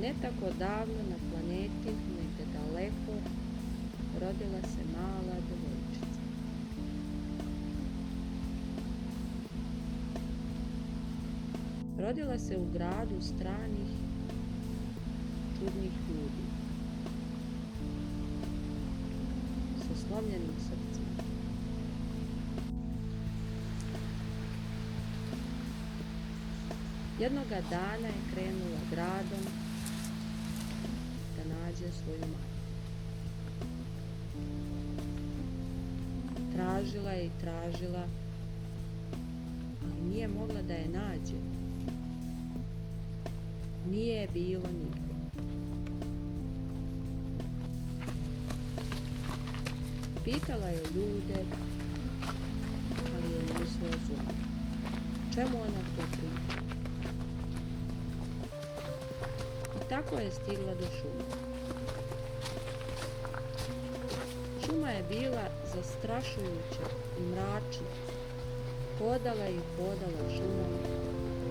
Ne tako davno na planeti, negdje daleko, rodila se mala djevojčica. Rodila se u gradu stranih, čudnih ljudi, sa slomljenim srcima. Jednoga dana je krenula gradom da nađe svoju majku. Tražila je i tražila, ali nije mogla da je nađe. Nije je bilo nigdje. Pitala je ljude, ali je nisu razumjeli. Čemu ona to priča? I tako je stigla do šume. Šuma je bila zastrašujuća i mračna. Hodala je i hodala šumom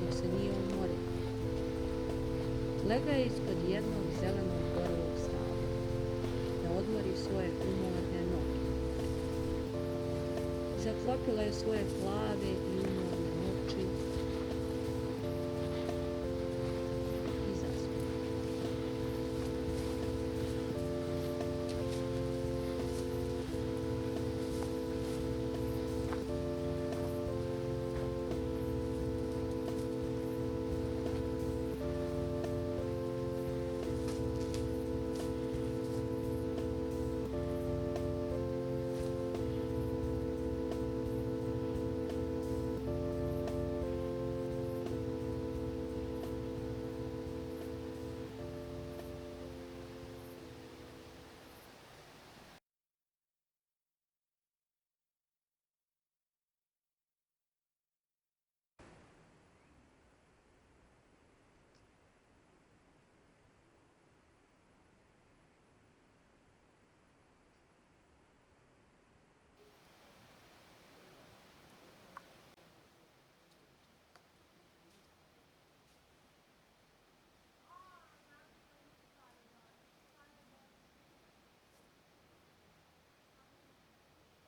dok se nije umorila. Legla je ispod jednog zelenog borovog stava da odmori svoje umorne noge. Zaklopila je svoje plave i umorne oči i zaspala.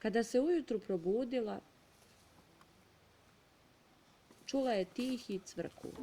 Kada se ujutru probudila, čula je tihi cvrkut.